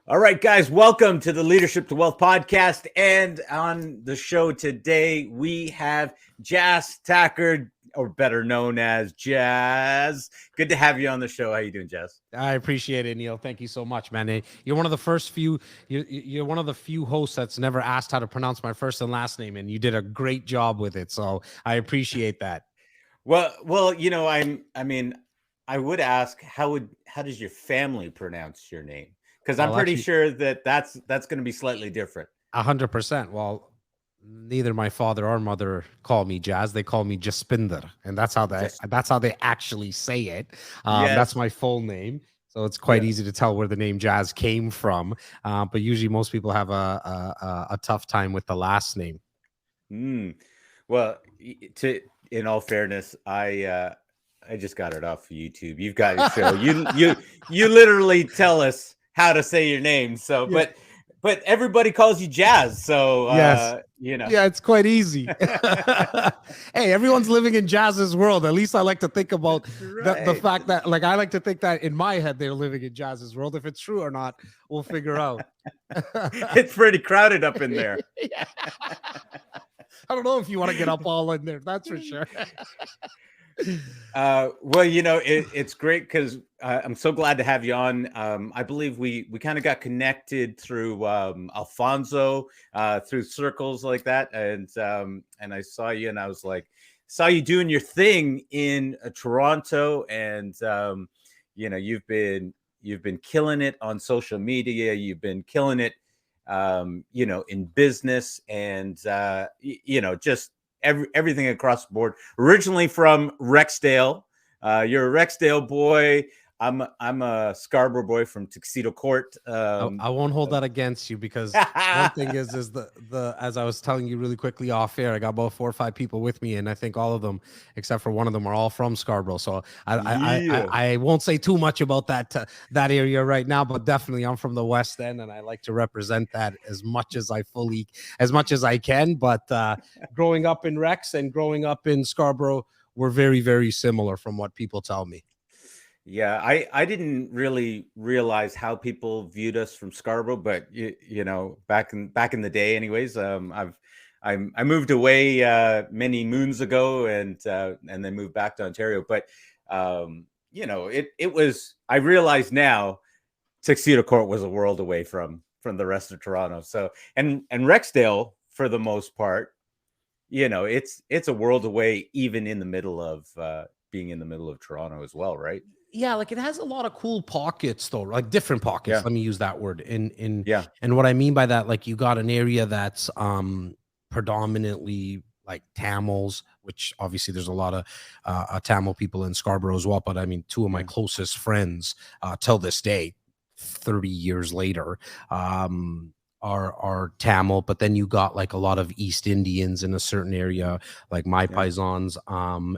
All right, guys, welcome to the Leadership to Wealth podcast. And on the show today, we have Jas Takhar, or better known as Jas. Good to have you on the show. How you doing, Jas? I appreciate it, Neil. Thank you so much, man. You're one of the first few. You're one of the few hosts that's never asked how to pronounce my first and last name, and you did a great job with it. So I appreciate that. Well, I would ask how does your family pronounce your name? Because I'm Well, pretty actually, sure that's going to be slightly different. 100%. Well, neither my father or mother call me Jas. They call me Jaspinder, and Just that's how they actually say it. That's yes, my full name. So it's quite yeah. easy to tell where the name Jas came from. But usually, most people have a tough time with the last name. Mm. Well, to in all fairness, I just got it off of YouTube. You've got a show. You literally tell us how to say your name. So, Yeah. but everybody calls you Jas. So, Yes. you know. Yeah, it's quite easy. Hey, everyone's living in Jas's world. At least I like to think about the Right. fact that, like, I like to think that in my head they're living in Jas's world. If it's true or not, we'll figure out. It's pretty crowded up in there. Yeah. I don't know if you want to get up all in there. That's for sure. Well, it's great because I'm so glad to have you on. I believe we kind of got connected through Alfonso, through circles like that, and I saw you, and I was like, saw you doing your thing in Toronto, and you've been killing it on social media. You've been killing it, in business, and just everything across the board. Originally from Rexdale, you're a Rexdale boy. I'm a Scarborough boy from Tuxedo Court. I won't hold that against you, because one thing is the as I was telling you really quickly off air, I got about 4 or 5 people with me, and I think all of them, except for one of them, are all from Scarborough. So Yeah. I won't say too much about that area right now, but definitely I'm from the West End, and I like to represent that as much as I can. But growing up in Rex and growing up in Scarborough were very, very similar from what people tell me. Yeah, I didn't really realize how people viewed us from Scarborough, but back in the day, anyways. I moved away many moons ago, and then moved back to Ontario. But it was. I realize now, Tuxedo Court was a world away from the rest of Toronto. So and Rexdale, for the most part, it's a world away, even in the middle of being in the middle of Toronto as well, right? Yeah, like, it has a lot of cool pockets, though, like different pockets. Yeah. Let me use that word. Yeah. And what I mean by that, like, you got an area that's predominantly like Tamils, which obviously there's a lot of Tamil people in Scarborough as well. But I mean, two of my Yeah. closest friends till this day, 30 years later, are Tamil. But then you got like a lot of East Indians in a certain area, like my Yeah. paisans,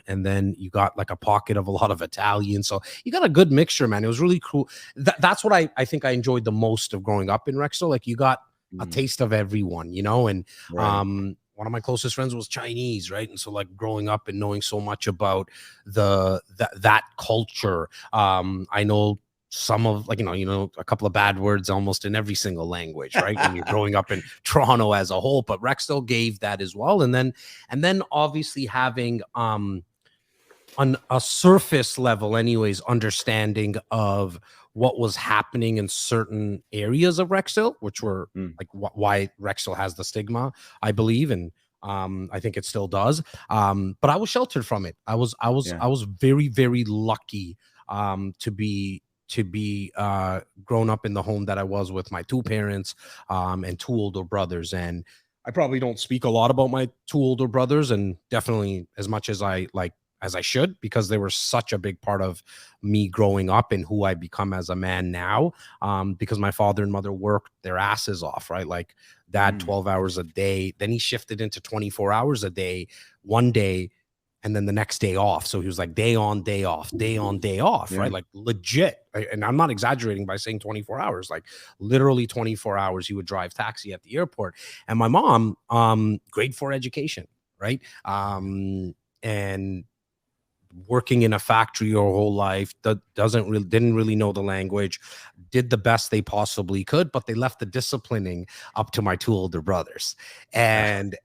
and then you got like a pocket of a lot of Italians. So you got a good mixture, man. It was really cool. That's what I think I enjoyed the most of growing up in Rexdale. Like, you got a Mhm. taste of everyone, and Right. one of my closest friends was Chinese, right? And so, like, growing up and knowing so much about that culture, I know some of, like, a couple of bad words almost in every single language, right? When you're growing up in Toronto as a whole. But Rexdale gave that as well. And then obviously having on a surface level anyways, understanding of what was happening in certain areas of Rexdale, which were Mm. like why Rexdale has the stigma, I believe. And I think it still does. But I was sheltered from it. I was I was Yeah. I was very, very lucky to be grown up in the home that I was, with my 2 parents and 2 older brothers. And I probably don't speak a lot about my 2 older brothers, and definitely as much as I should, because they were such a big part of me growing up and who I become as a man now. Because my father and mother worked their asses off, right? Like, dad, Mm. 12 hours a day. Then he shifted into 24 hours a day, one day, and then the next day off. So he was like day on, day off, day on, day off, Yeah. right? Like, legit. And I'm not exaggerating by saying 24 hours, like literally 24 hours. He would drive taxi at the airport. And my mom, grade 4 education, right? And working in a factory your whole life, that didn't really know the language, did the best they possibly could, but they left the disciplining up to my two older brothers. And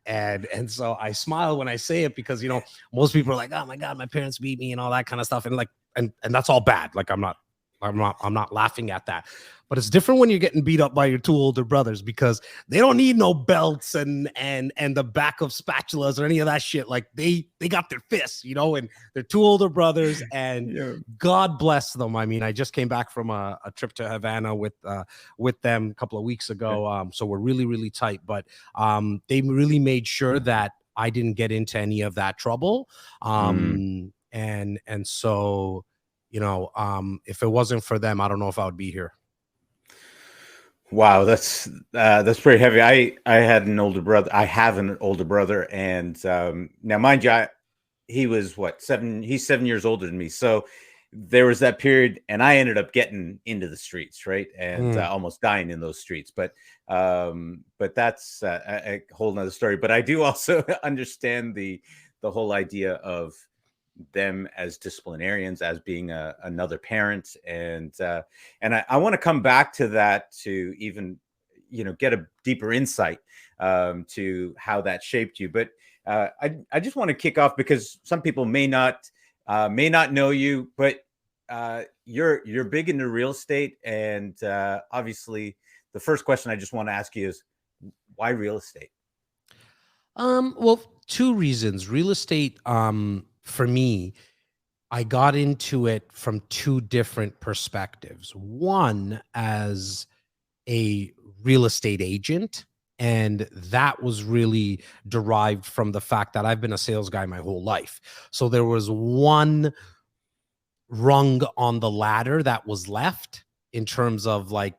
so I smile when I say it, because, you know, most people are like, oh my God, my parents beat me and all that kind of stuff. And like, and that's all bad. Like, I'm not laughing at that. But it's different when you're getting beat up by your two older brothers, because they don't need no belts and the back of spatulas or any of that shit. Like, they got their fists, you know, and they're two older brothers, and Yeah. God bless them. I mean, I just came back from a trip to Havana with them a couple of weeks ago. So we're really, really tight, but they really made sure that I didn't get into any of that trouble. And so, you know, if it wasn't for them, I don't know if I would be here. Wow, that's pretty heavy. I had an older brother. I have an older brother, and now, mind you, he was what, 7? He's 7 years older than me. So there was that period, and I ended up getting into the streets, right, and almost dying in those streets. But that's a whole nother story. But I do also understand the whole idea of them as disciplinarians, as being another parent, and I want to come back to that, to even, you know, get a deeper insight to how that shaped you. But I just want to kick off, because some people may not know you, but you're big into real estate, and obviously the first question I just want to ask you is, why real estate? Well, two reasons. Real estate, for me, I got into it from two different perspectives. One, as a real estate agent, and that was really derived from the fact that I've been a sales guy my whole life. So there was one rung on the ladder that was left, in terms of like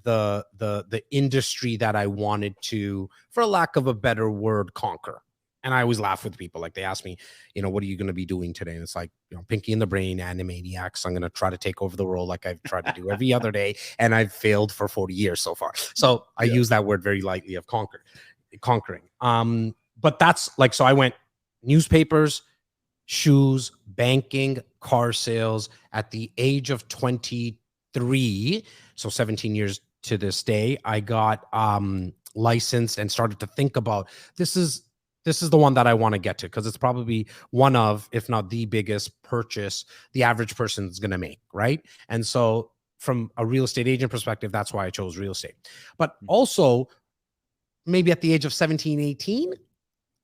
the industry that I wanted to, for lack of a better word, conquer. And I always laugh with people. Like, they ask me, you know, what are you going to be doing today? And it's like, you know, Pinky and the Brain, Animaniacs. I'm going to try to take over the world like I've tried to do every other day. And I've failed for 40 years so far. So I use that word very lightly, of conquering. But that's like, so I went newspapers, shoes, banking, car sales. At the age of 23, so 17 years to this day, I got licensed and started to think about, this is the one that I want to get to, because it's probably one of, if not the biggest purchase the average person is going to make, right? And so from a real estate agent perspective, that's why I chose real estate. But also, maybe at the age of 17, 18,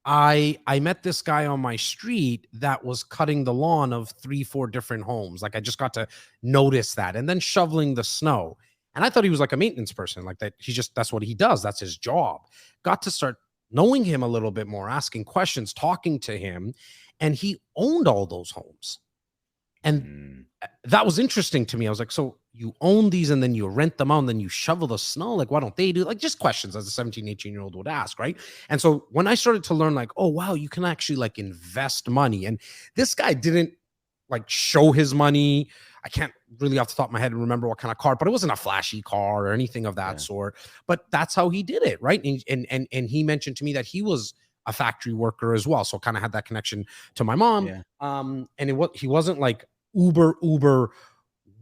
I met this guy on my street that was cutting the lawn of 3-4 different homes. Like, I just got to notice that, and then shoveling the snow. And I thought he was like a maintenance person, like that. That's what he does. That's his job. Got to start knowing him a little bit more, asking questions, talking to him, and he owned all those homes. And that was interesting to me. I was like, so you own these, and then you rent them out, and then you shovel the snow? Like, why don't they do, like, just questions as a 17, 18-year-old would ask, right? And so when I started to learn, like, oh, wow, you can actually like invest money. And this guy didn't like show his money. I can't really off the top of my head remember what kind of car, but it wasn't a flashy car or anything of that sort. But that's how he did it, right? And he mentioned to me that he was a factory worker as well, so kind of had that connection to my mom. And he wasn't like uber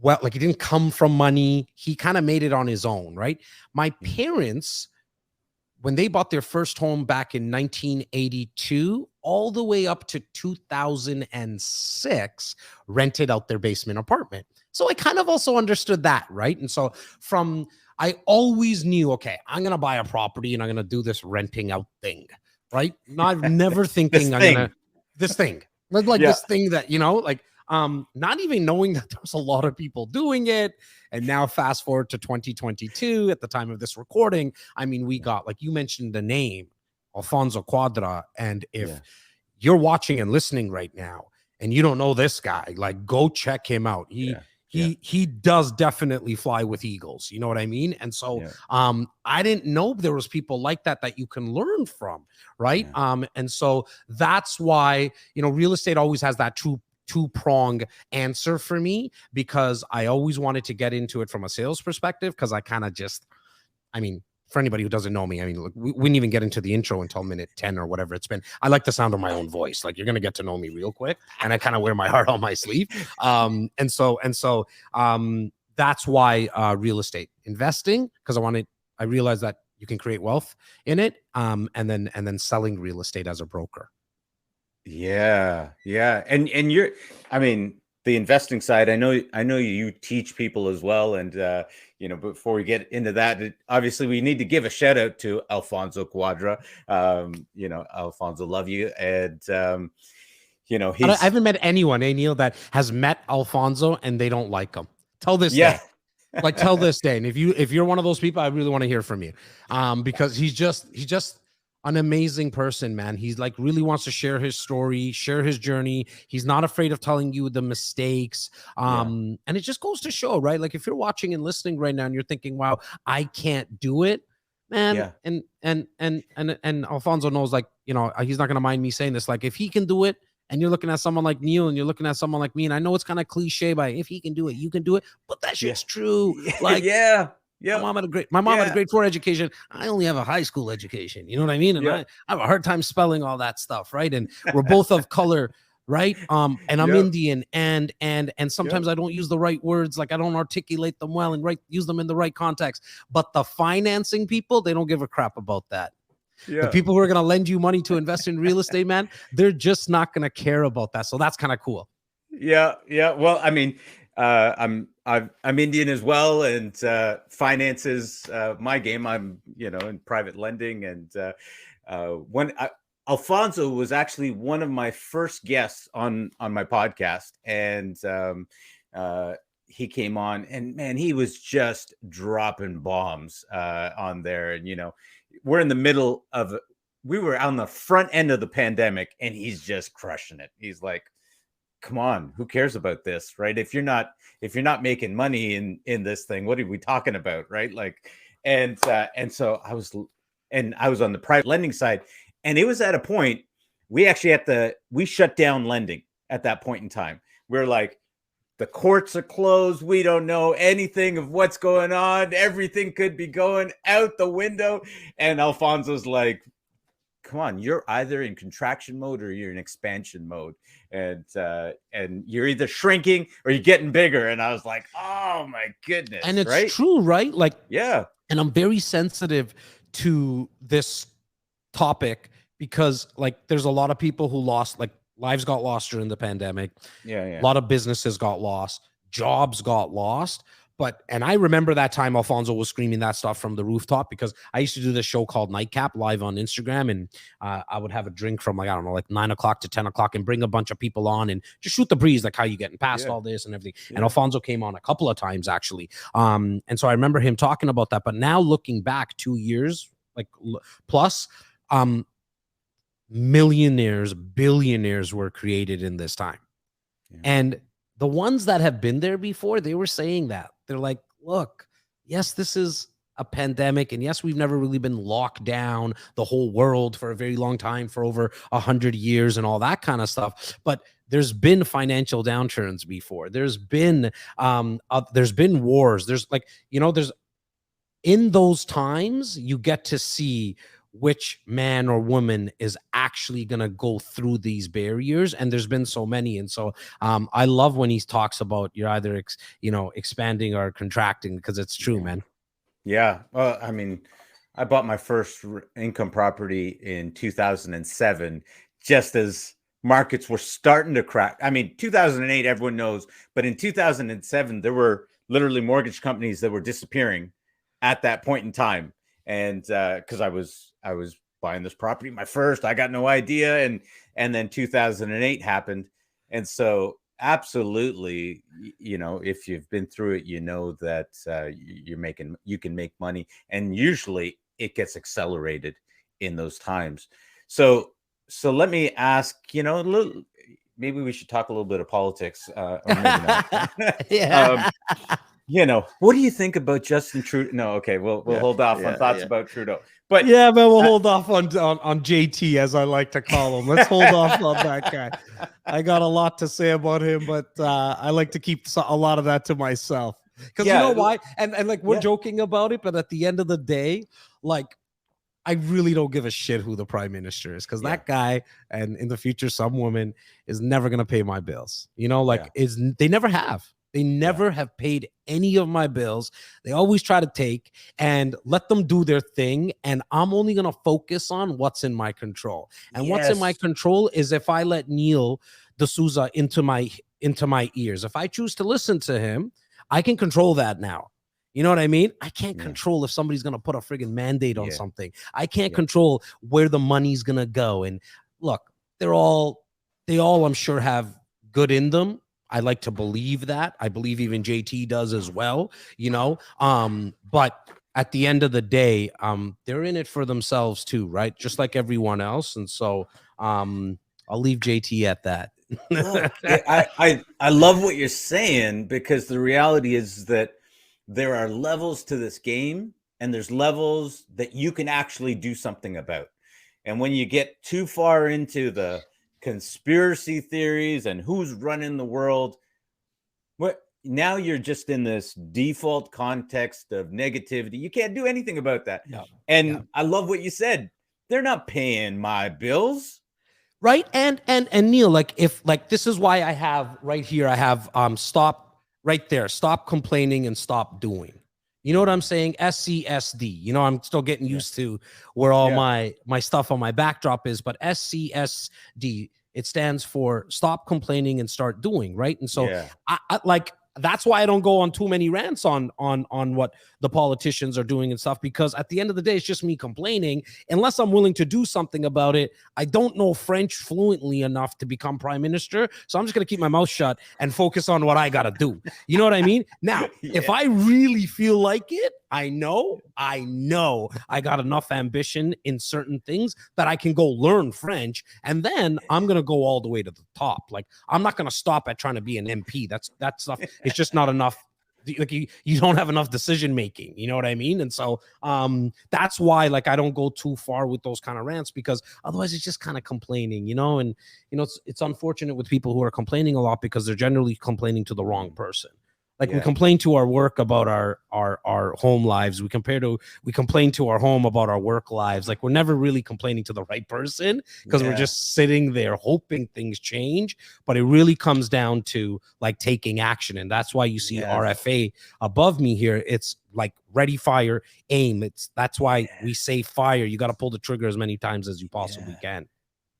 well, like, he didn't come from money. He kind of made it on his own, right? My parents, when they bought their first home back in 1982, all the way up to 2006, rented out their basement apartment. So I kind of also understood that, right? And so I always knew, okay, I'm going to buy a property and I'm going to do this renting out thing, right? Never thinking this thing that, you know, like, not even knowing that there's a lot of people doing it. And now fast forward to 2022, at the time of this recording, I mean, we got, like you mentioned the name, Alfonso Cuadra. And if you're watching and listening right now and you don't know this guy, like, go check him out. He does definitely fly with eagles. You know what I mean? And so I didn't know there was people like that you can learn from, right? And so that's why, you know, real estate always has that two-prong answer for me, because I always wanted to get into it from a sales perspective, because I kind of just, I mean, for anybody who doesn't know me, I mean, look, we didn't even get into the intro until minute 10 or whatever it's been. I like the sound of my own voice. Like, you're going to get to know me real quick. And I kind of wear my heart on my sleeve. And so that's why real estate investing, because I realized that you can create wealth in it. And then selling real estate as a broker. Yeah. And I mean, the investing side, I know you teach people as well. And, before we get into that, obviously we need to give a shout out to Alfonso Quadra. Alfonso, love you. And, I haven't met anyone, Neil, that has met Alfonso and they don't like him. Till this day. Like, till this day. And if you're one of those people, I really want to hear from you. Because he's just an amazing person, man. He's like really wants to share his story, share his journey. He's not afraid of telling you the mistakes. And it just goes to show, right? Like, if you're watching and listening right now and you're thinking, wow, I can't do it, man. Yeah. And Alfonso knows, like, he's not going to mind me saying this. Like, if he can do it, and you're looking at someone like Neil and you're looking at someone like me, and I know it's kind of cliche, but if he can do it, you can do it. But that shit's true. Like, yeah. My mom had a grade 4 education. I only have a high school education. You know what I mean? And I have a hard time spelling all that stuff, right? And we're both of color, right? And I'm Indian, and sometimes I don't use the right words, like I don't articulate them well and use them in the right context. But the financing people, they don't give a crap about that. The people who are going to lend you money to invest in real estate, man, they're just not going to care about that. So that's kind of cool. Yeah. Well, I mean, I'm Indian as well, and finance is my game. I'm in private lending, and Alfonso was actually one of my first guests on my podcast, and he came on, and man, he was just dropping bombs on there, and we're in the middle of we were on the front end of the pandemic, and he's just crushing it. He's like, come on, who cares about this, right? If you're not making money in this thing, what are we talking about, right? Like, and so I was on the private lending side, and it was at a point we actually we shut down lending at that point in time. We're like, the courts are closed. We don't know anything of what's going on. Everything could be going out the window. And Alfonso's like, come on, you're either in contraction mode or you're in expansion mode. And you're either shrinking or you're getting bigger. And I was like, oh my goodness. And it's true, right? Like, yeah. And I'm very sensitive to this topic because, like, there's a lot of people who lost, like, lives got lost during the pandemic. Yeah. A lot of businesses got lost. Jobs got lost. And I remember that time Alfonso was screaming that stuff from the rooftop, because I used to do this show called Nightcap live on Instagram. And I would have a drink from, like, I don't know, like 9 o'clock to 10 o'clock and bring a bunch of people on and just shoot the breeze, like how you getting past all this and everything. Yeah. And Alfonso came on a couple of times, actually. And so I remember him talking about that. But now looking back 2 years, like plus, millionaires, billionaires were created in this time. Yeah. And the ones that have been there before, they were saying that. They're like, look, yes, this is a pandemic. And yes, we've never really been locked down the whole world for a very long time, for over 100 years and all that kind of stuff. But there's been financial downturns before. There's been wars. There's in those times, you get to see which man or woman is actually going to go through these barriers. And there's been so many. And so I love when he talks about you're either, expanding or contracting, because it's true, man. Yeah. Well, I mean, I bought my first income property in 2007, just as markets were starting to crack. I mean, 2008, everyone knows, but in 2007, there were literally mortgage companies that were disappearing at that point in time. And because I was buying this property, my first, I got no idea. And then 2008 happened. And so absolutely, if you've been through it, that you can make money. And usually it gets accelerated in those times. So let me ask, maybe we should talk a little bit of politics. Or maybe not. Yeah. What do you think about Justin Trudeau? No, okay, we'll hold off on thoughts about Trudeau. But yeah, but we'll hold off on JT, as I like to call him. Let's hold off on that guy. I got a lot to say about him, but I like to keep a lot of that to myself. Because you Yeah, know why? And like we're yeah, joking about it, but at the end of the day, like I really don't give a shit who the prime minister is, because yeah, that guy and in the future some woman is never gonna pay my bills. You know, like yeah, is they never have. They yeah. never have paid any of my bills. They always try to take, and let them do their thing. And I'm only gonna focus on what's in my control. And what's in my Yes. control is if I let Neil D'Souza into my ears. If I choose to listen to him, I can control that now. You know what I mean? I can't Yeah, control if somebody's going to put a friggin' mandate on yeah, something. I can't yeah, control where the money's going to go. And look, they all, I'm sure, have good in them. I like to believe that. I believe even JT does as well, you know? But at the end of the day, they're in it for themselves too, right? Just like everyone else. And so, I'll leave JT at that. Look, I love what you're saying, because the reality is that there are levels to this game, and there's levels that you can actually do something about. And when you get too far into the conspiracy theories and who's running the world, what now you're just in this default context of negativity. You can't do anything about that. Yeah. Yeah. And I love what you said. They're not paying my bills. Right. And Neil, like if like this is why I have right here, I have stop right there, stop complaining and stop doing. You know what I'm saying? SCSD. You know, I'm still getting Yeah. used to where all Yeah. my stuff on my backdrop is, but SCSD, it stands for stop complaining and start doing, right? And so Yeah. I like that's why I don't go on too many rants on what the politicians are doing and stuff, because at the end of the day, it's just me complaining. Unless I'm willing to do something about it, I don't know French fluently enough to become prime minister. So I'm just going to keep my mouth shut and focus on what I got to do. You know what I mean? Now, if Yeah. I really feel like it, I know I got enough ambition in certain things that I can go learn French, and then I'm going to go all the way to the top. Like I'm not going to stop at trying to be an MP. That stuff, it's just not enough. Like you don't have enough decision making, you know what I mean? And so that's why like I don't go too far with those kind of rants, because otherwise it's just kind of complaining, you know. And you know it's unfortunate with people who are complaining a lot, because they're generally complaining to the wrong person. Like we Yeah. complain to our work about our home lives. We complain to our home about our work lives. Like we're never really complaining to the right person, because we're Yeah. just sitting there hoping things change. But it really comes down to like taking action. And that's why you see Yes. RFA above me here. It's like ready, fire, aim. That's why we say fire. You got to pull the trigger as many times as you possibly can.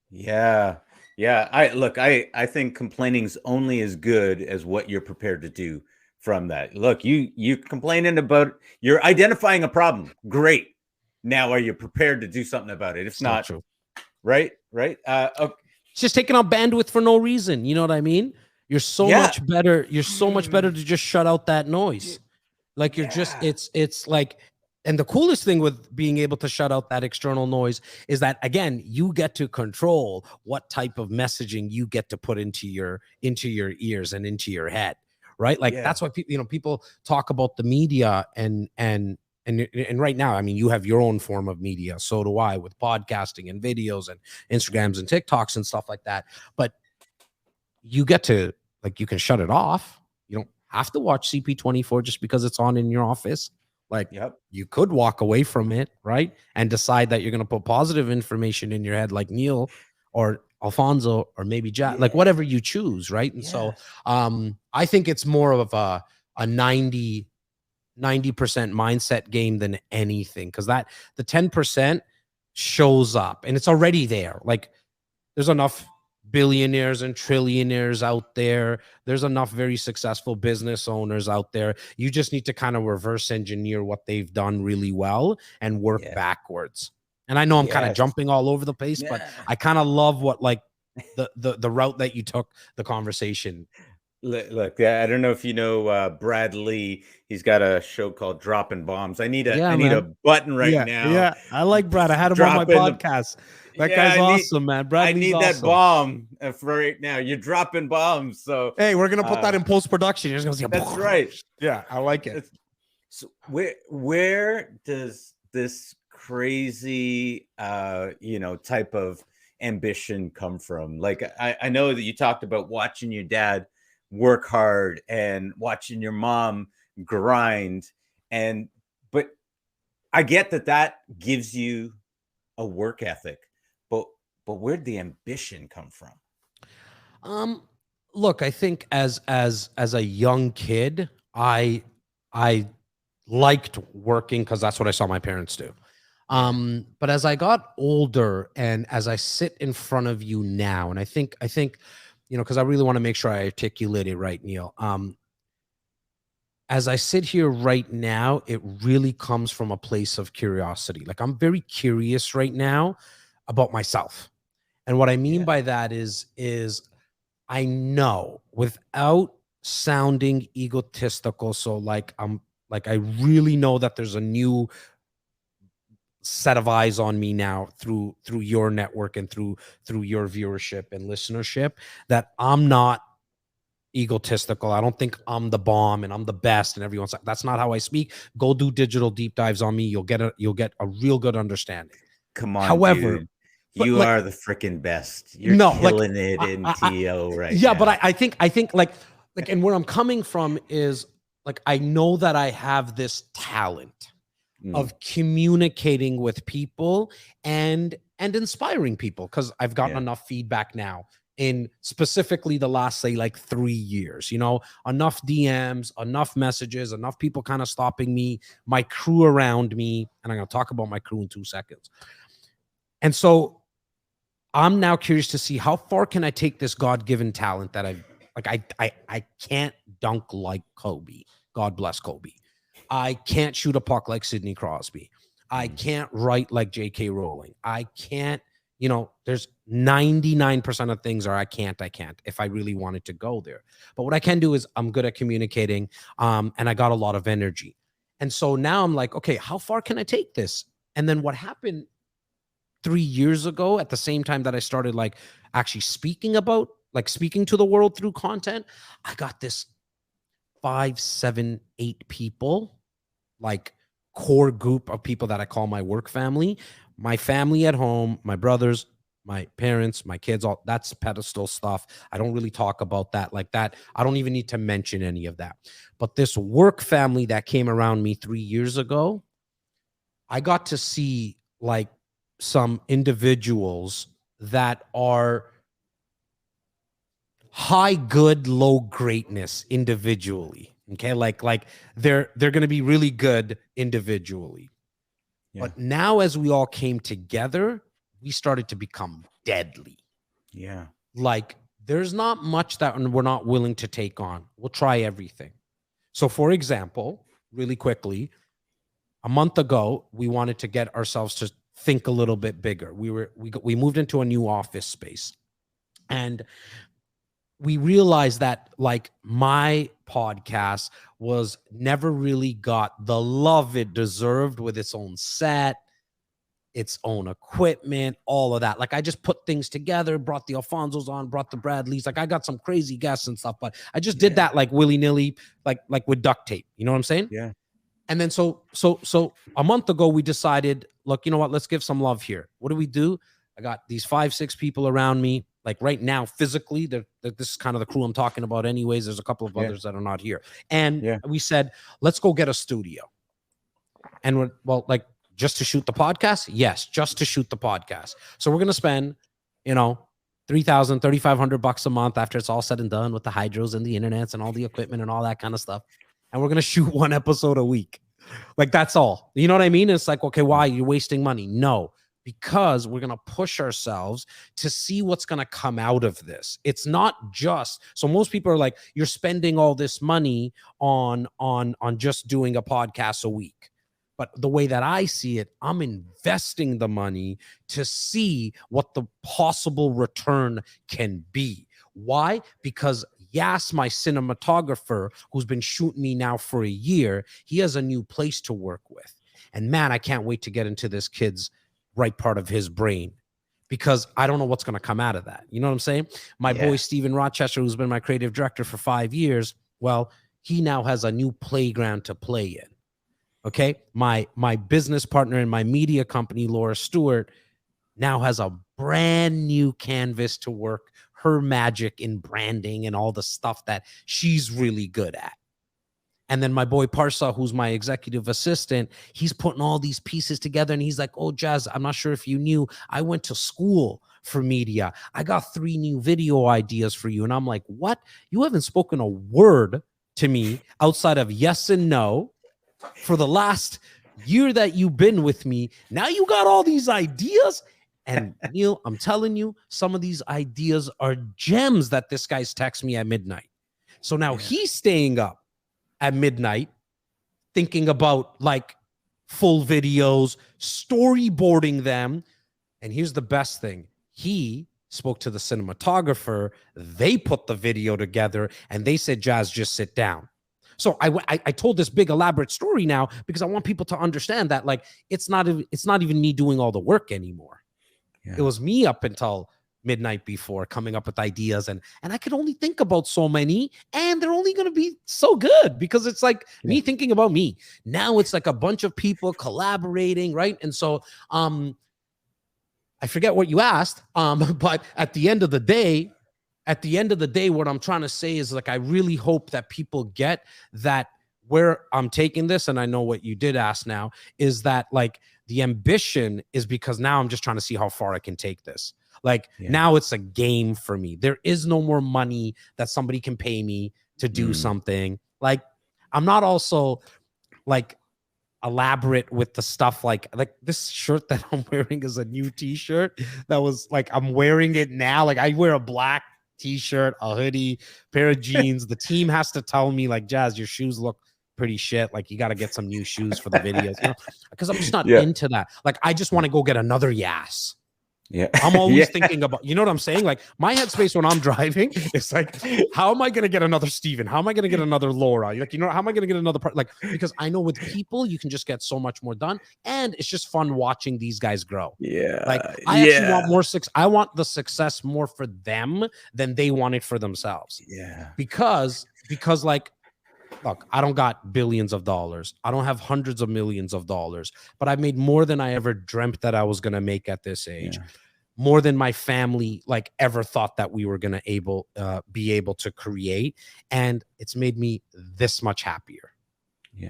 Yeah. Yeah. I think complaining's only as good as what you're prepared to do from that. Look, you complaining about, you're identifying a problem. Great. Now are you prepared to do something about it? If So not, true. right? Right. Okay. It's just taking up bandwidth for no reason. You know what I mean? You're so Yeah. much better. You're so much better to just shut out that noise. Like you're just, Yeah. it's like, and the coolest thing with being able to shut out that external noise is that again, you get to control what type of messaging you get to put into your ears and into your head. Right. Like Yeah. that's why people, you know, people talk about the media and right now, I mean, you have your own form of media. So do I, with podcasting and videos and Instagrams and TikToks and stuff like that. But you get to, like, you can shut it off. You don't have to watch CP24 just because it's on in your office. Like Yep. you could walk away from it, right? And decide that you're going to put positive information in your head, like Neil or Alfonso, or maybe Jack, like Yeah. whatever you choose. Right. And so, Yes. I think it's more of a 90% mindset game than anything. Cause that the 10% shows up and it's already there. Like there's enough billionaires and trillionaires out there. There's enough very successful business owners out there. You just need to kind of reverse engineer what they've done really well and work Yeah. backwards. And I know I'm kind of Yes. jumping all over the place, but Yeah. I kind of love what like the route that you took the conversation. Look, I don't know if you know Brad Lee. He's got a show called Dropping Bombs. Yeah, I need a man. button right Yeah, now. yeah. I like Brad. I had him on my Dropping the podcast. That Yeah, guy's awesome, man. I Bradley's need that awesome. bomb for right now. You're dropping bombs, so Hey, we're gonna put that in post production. You're just gonna see. that's right. Yeah, I like it. So where does this crazy type of ambition come from? Like I know that you talked about watching your dad work hard and watching your mom grind, and but I get that gives you a work ethic, but where'd the ambition come from? Um, Look, I think as a young kid, I liked working because that's what I saw my parents do. Yeah. But as I got older and as I sit in front of you now, and I think, because I really want to make sure I articulate it right, Neil. As I sit here right now, it really comes from a place of curiosity. Like I'm very curious right now about myself. And what I mean Yeah. by that is I know without sounding egotistical. So like I really know that there's a new set of eyes on me now through your network and through your viewership and listenership, that I'm not egotistical. I don't think I'm the bomb and I'm the best and everyone's like, that's not how I speak. Go do digital deep dives on me. You'll get a real good understanding. Come on, However, dude. but You like, are the freaking best. You're no, like killing it in TO right yeah, but now. I think like, and where I'm coming from is like, I know that I have this talent Mm, of communicating with people and inspiring people, because I've gotten yeah. enough feedback now in specifically the last, say, like 3 years, enough DMs, enough messages, enough people kind of stopping me, my crew around me, and I'm going to talk about my crew in 2 seconds. And so I'm now curious to see how far can I take this God-given talent that I've like I can't dunk like Kobe. God bless Kobe. I can't shoot a puck like Sidney Crosby. I Mm, can't write like J.K. Rowling. I can't, there's 99% of things are I can't if I really wanted to go there. But what I can do is I'm good at communicating, and I got a lot of energy. And so now I'm like, okay, how far can I take this? And then what happened 3 years ago, at the same time that I started like actually speaking to the world through content, I got this 5, 7, 8 people, like core group of people that I call my work family, my family at home, my brothers, my parents, my kids, all that's pedestal stuff. I don't really talk about that like that. I don't even need to mention any of that. But this work family that came around me 3 years ago, I got to see like some individuals that are high good, low greatness individually. Okay, like they're going to be really good individually. yeah. But now as we all came together, we started to become deadly. Yeah. Like there's not much that we're not willing to take on. We'll try everything. So for example, really quickly, a month ago, we wanted to get ourselves to think a little bit bigger. We moved into a new office space, and we realized that like my podcast was never really got the love it deserved with its own set, its own equipment, all of that. Like I just put things together, brought the Alfonsos on, brought the Bradleys. Like I got some crazy guests and stuff, but I just did Yeah. that like willy-nilly, like with duct tape. You know what I'm saying? Yeah. And then so a month ago, we decided, look, you know what? Let's give some love here. What do? I got these 5, 6 people around me. Like right now, physically, this is kind of the crew I'm talking about anyways. There's a couple of Yeah. others that are not here. And Yeah. we said, let's go get a studio. And like just to shoot the podcast? Yes, just to shoot the podcast. So we're going to spend, $3,000, $3,500 a month after it's all said and done with the hydros and the internets and all the equipment and all that kind of stuff. And we're going to shoot one episode a week. Like that's all. You know what I mean? It's like, okay, why? You're wasting money. No, because we're going to push ourselves to see what's going to come out of this. It's not just, so most people are like, you're spending all this money on just doing a podcast a week. But the way that I see it, I'm investing the money to see what the possible return can be. Why? Because Jas, my cinematographer, who's been shooting me now for a year, he has a new place to work with. And man, I can't wait to get into this kid's right part of his brain, because I don't know what's going to come out of that. You know what I'm saying? My boy, Steven Rochester, who's been my creative director for 5 years, well, he now has a new playground to play in. Okay. My business partner in my media company, Laura Stewart, now has a brand new canvas to work her magic in branding and all the stuff that she's really good at. And then my boy Parsa, who's my executive assistant, he's putting all these pieces together. And he's like, oh, Jas, I'm not sure if you knew, I went to school for media. I got 3 new video ideas for you. And I'm like, what? You haven't spoken a word to me outside of yes and no for the last year that you've been with me. Now you got all these ideas. And Neil, I'm telling you, some of these ideas are gems that this guy's text me at midnight. So now he's staying up at midnight thinking about like full videos, storyboarding them. And here's the best thing. He spoke to the cinematographer. They put the video together and they said, Jas, just sit down. So I told this big elaborate story now because I want people to understand that like it's not even me doing all the work anymore. Yeah. It was me up until midnight before coming up with ideas, and I could only think about so many, and they're only going to be so good because it's like me thinking about me. Now it's like a bunch of people collaborating, right? And so I forget what you asked, but at the end of the day, what I'm trying to say is like I really hope that people get that where I'm taking this, and I know what you did ask now, is that like the ambition is because now I'm just trying to see how far I can take this. Like now it's a game for me. There is no more money that somebody can pay me to do something. Like I'm not also like elaborate with the stuff like this shirt that I'm wearing is a new t-shirt that was like, I'm wearing it now. Like I wear a black t-shirt, a hoodie, pair of jeans. The team has to tell me like, Jas, your shoes look pretty shit. Like you got to get some new shoes for the videos, you know, because I'm just not into that. Like I just want to go get another Yas. Yeah, I'm always thinking about, you know what I'm saying? Like my headspace when I'm driving, it's like, how am I going to get another Steven? How am I going to get another Laura? Like, you know, how am I going to get another part? Like, because I know with people, you can just get so much more done. And it's just fun watching these guys grow. Yeah. Like I actually want more success. I want the success more for them than they want it for themselves. Yeah. Because like, look, I don't got billions of dollars. I don't have hundreds of millions of dollars, but I made more than I ever dreamt that I was going to make at this age. More than my family like ever thought that we were going to be able to create. And it's made me this much happier.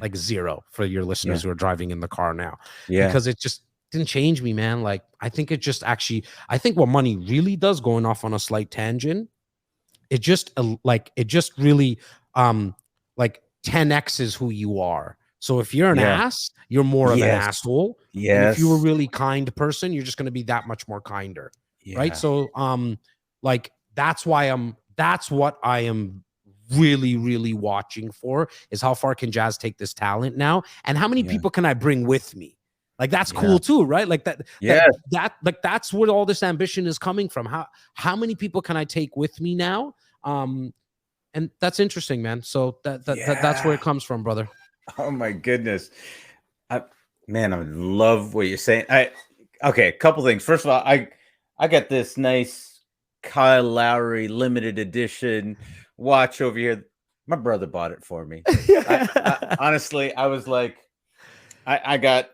Like zero for your listeners who are driving in the car now. Because it just didn't change me, man. Like I think it just actually, I think what money really does, going off on a slight tangent, it just really like 10x's who you are. So if you're an ass, you're more of an asshole. And if you're a really kind person, you're just going to be that much more kinder. Right. So like that's what I am really, really watching for, is how far can Jas take this talent now? And how many people can I bring with me? Like that's cool too, right? Like that like that's where all this ambition is coming from. How many people can I take with me now? And that's interesting, man. So that's where it comes from, brother. Oh my goodness. Man, I love what you're saying. Okay, a couple things. First of all, I got this nice Kyle Lowry limited edition watch over here. My brother bought it for me. Honestly, I was like, I got,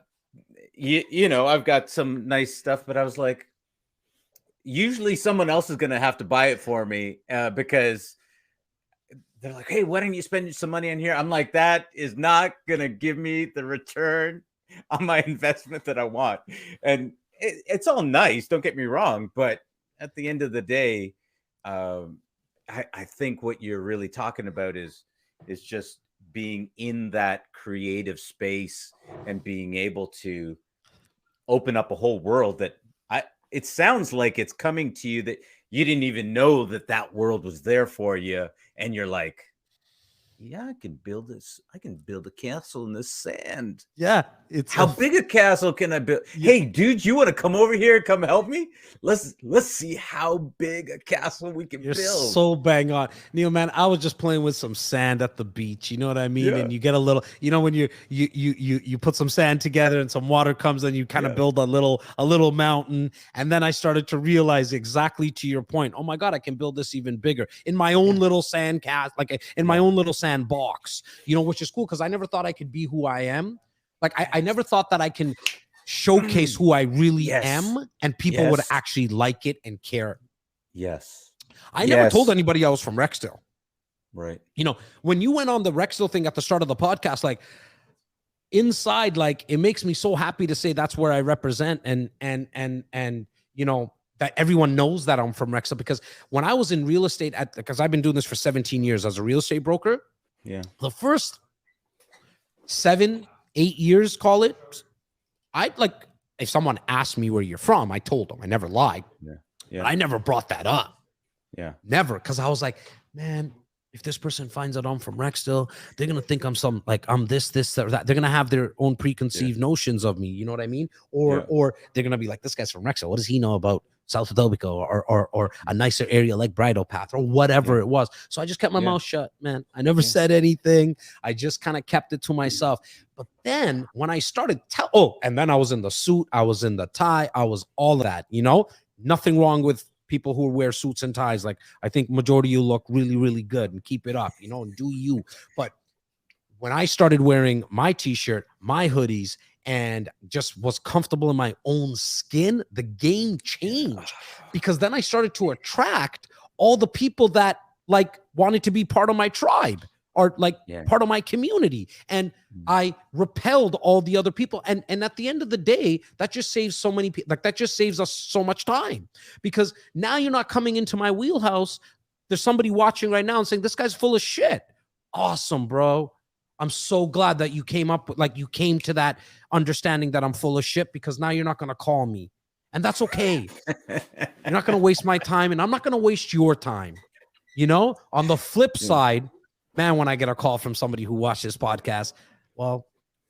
you know, I've got some nice stuff, but I was like, usually someone else is going to have to buy it for me because they're like, hey, why don't you spend some money on here? I'm like, that is not going to give me the return on my investment that I want. And it's all nice, don't get me wrong. But at the end of the day, I think what you're really talking about is just being in that creative space and being able to open up a whole world that it sounds like it's coming to you that you didn't even know that world was there for you. And you're like, yeah, I can build this. I can build a castle in the sand. Yeah. It's how big a castle can I build? Yeah. Hey, dude, you want to come over here? Come help me. Let's see how big a castle we can build. So bang on, Neil, man. I was just playing with some sand at the beach. You know what I mean? Yeah. And you get a little, you know, when you put some sand together and some water comes, and you kind of build a little mountain. And then I started to realize exactly to your point. Oh my God, I can build this even bigger in my own little sand cast, like in my own little sand box, you know, which is cool because I never thought I could be who I am. Like I never thought that I can showcase who I really am, and people would actually like it and care. Yes. I never told anybody I was from Rexdale. Right. You know, when you went on the Rexdale thing at the start of the podcast, like inside, like it makes me so happy to say that's where I represent, and you know, that everyone knows that I'm from Rexdale, because when I was in real estate because I've been doing this for 17 years as a real estate broker, Yeah. the first 7-8 years, call it, I'd like, if someone asked me where you're from, I told them. I never lied. Yeah. But Yeah. I never brought that up. Yeah. Never. Because I was like, man, if this person finds out I'm from Rexdale, they're going to think I'm this, or that. They're going to have their own preconceived notions of me. You know what I mean? Or they're going to be like, this guy's from Rexdale. What does he know about South Etobicoke or a nicer area like Bridle Path or whatever it was? So I just kept my mouth shut, man. I never said anything. I just kind of kept it to myself. But then when I started and then I was in the suit, I was in the tie, I was all of that, you know, nothing wrong with people who wear suits and ties. Like, I think majority of you look really, really good, and keep it up, you know, and do you. But when I started wearing my t-shirt, my hoodies, and just was comfortable in my own skin, the game changed, because then I started to attract all the people that like wanted to be part of my tribe or like part of my community. And I repelled all the other people. And at the end of the day, that just saves so many people. Like, that just saves us so much time, because now you're not coming into my wheelhouse. There's somebody watching right now and saying, this guy's full of shit. Awesome, bro. I'm so glad that you came to that understanding that I'm full of shit, because now you're not going to call me. And that's okay. You're not going to waste my time, and I'm not going to waste your time. You know, on the flip side, man, when I get a call from somebody who watched this podcast, well,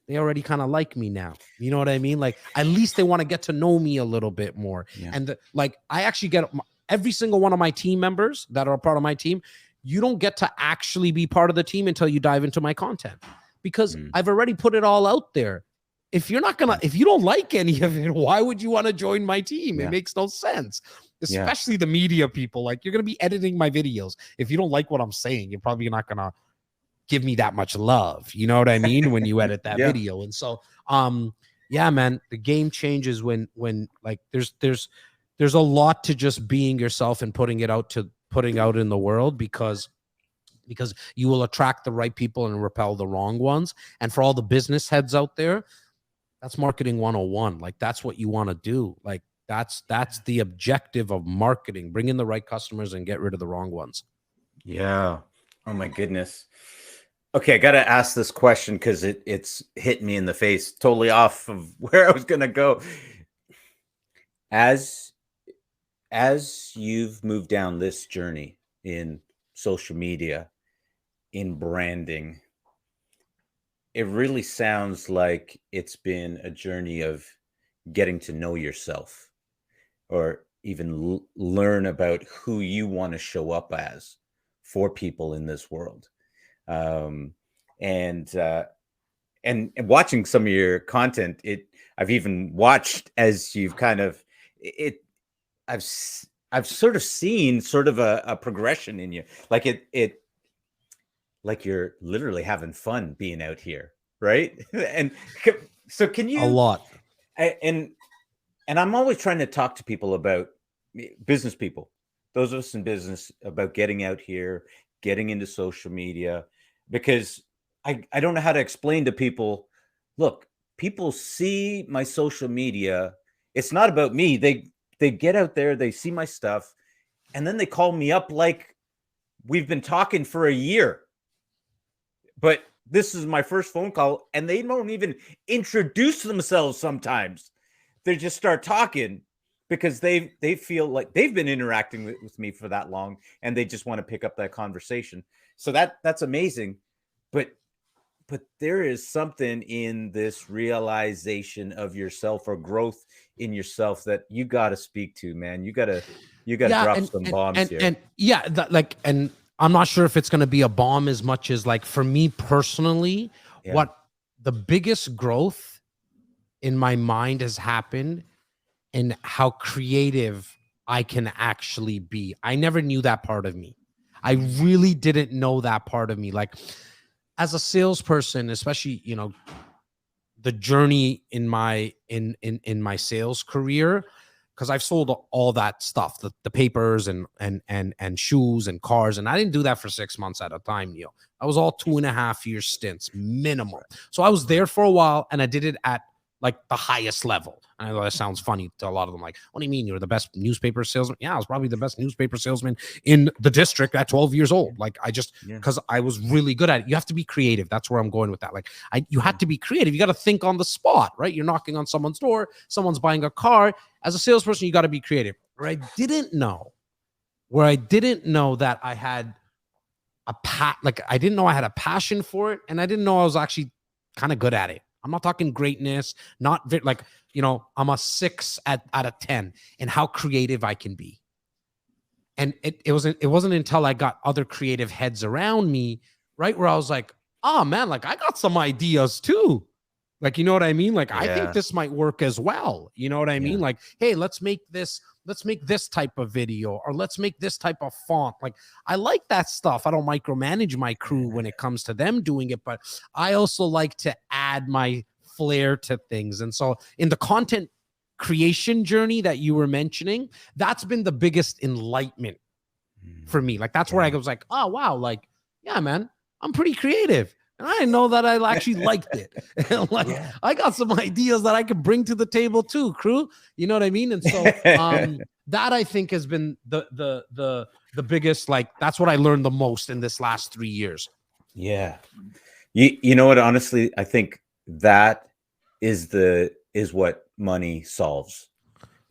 they already kind of like me now. You know what I mean? Like, at least they want to get to know me a little bit more. Yeah. And I actually get every single one of my team members that are a part of my team. You don't get to actually be part of the team until you dive into my content, because I've already put it all out there. If you don't like any of it, why would you want to join my team? It makes no sense. Especially the media people. Like, you're going to be editing my videos. If you don't like what I'm saying, you're probably not going to give me that much love. You know what I mean? When you edit that video. And so, yeah, man, the game changes when like there's a lot to just being yourself and putting out in the world, because you will attract the right people and repel the wrong ones. And for all the business heads out there, that's marketing 101. Like, that's what you want to do. Like, that's the objective of marketing. Bring in the right customers and get rid of the wrong ones. Yeah. Oh my goodness. Okay, I got to ask this question because it's hit me in the face, totally off of where I was going to go. As you've moved down this journey in social media, in branding, it really sounds like it's been a journey of getting to know yourself, or even learn about who you want to show up as for people in this world. And watching some of your content, I've even watched as you've kind of I've sort of seen sort of a progression in you, like like you're literally having fun being out here, right? And so can you a lot? And I'm always trying to talk to people about business people, those of us in business, about getting out here, getting into social media, because I don't know how to explain to people, look, people see my social media. It's not about me. They get out there, they see my stuff, and then they call me up like we've been talking for a year. But this is my first phone call, and they don't even introduce themselves sometimes. They just start talking because they feel like they've been interacting with me for that long, and they just want to pick up that conversation. So that's amazing. But there is something in this realization of yourself, or growth in yourself, that you got to speak to, man. You got to drop some bombs here. And I'm not sure if it's going to be a bomb as much as, like, for me personally, what the biggest growth in my mind has happened in how creative I can actually be. I never knew that part of me. I really didn't know that part of me. Like, as a salesperson, especially, you know, the journey in my sales career, because I've sold all that stuff, the papers and shoes and cars, and I didn't do that for 6 months at a time, Neil. I was all 2.5 year stints minimum. So I was there for a while, and I did it at like the highest level. And I know that sounds funny to a lot of them. Like, what do you mean you're the best newspaper salesman? Yeah, I was probably the best newspaper salesman in the district at 12 years old. Like, I just, because I was really good at it. You have to be creative. That's where I'm going with that. Like, you had to be creative. You got to think on the spot, right? You're knocking on someone's door. Someone's buying a car. As a salesperson, you got to be creative. Where I didn't know that I had I didn't know I had a passion for it. And I didn't know I was actually kind of good at it. I'm not talking greatness, not like, I'm a 6 out of 10 in how creative I can be. And it wasn't until I got other creative heads around me, right, where I was like, oh man, like I got some ideas too. Like, you know what I mean? Like, I think this might work as well. You know what I mean? Like, hey, let's make this type of video, or let's make this type of font. Like, I like that stuff. I don't micromanage my crew when it comes to them doing it, but I also like to add my flair to things. And so in the content creation journey that you were mentioning, that's been the biggest enlightenment for me. Like, that's where I was like, oh, wow. Like, yeah, man, I'm pretty creative. And I didn't know that I actually liked it. I got some ideas that I could bring to the table too, crew. You know what I mean? And so that I think has been the biggest, like, that's what I learned the most in this last 3 years. Yeah. You know what, honestly, I think that is what money solves.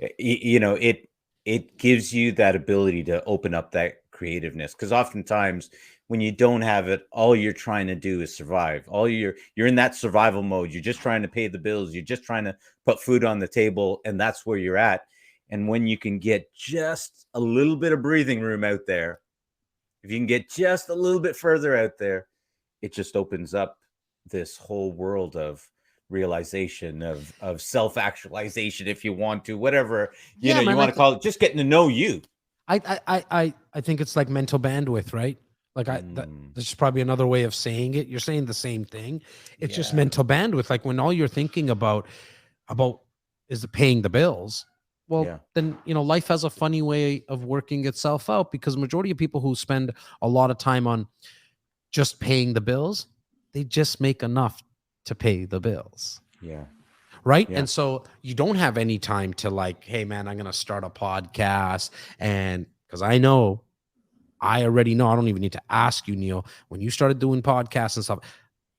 It gives you that ability to open up that creativeness, because oftentimes when you don't have it, all you're trying to do is survive. You're in that survival mode. You're just trying to pay the bills. You're just trying to put food on the table, and that's where you're at. And when you can get just a little bit of breathing room out there, if you can get just a little bit further out there, it just opens up this whole world of realization, of self-actualization, if you want to, whatever you want to call it, just getting to know you. I think it's like mental bandwidth, right? Like, this is probably another way of saying it. You're saying the same thing. It's just mental bandwidth. Like, when all you're thinking about is paying the bills, well, then, life has a funny way of working itself out, because majority of people who spend a lot of time on just paying the bills, they just make enough to pay the bills. Yeah. Right. Yeah. And so you don't have any time to, like, hey man, I'm going to start a podcast. And because I already know, I don't even need to ask you, Neil, when you started doing podcasts and stuff,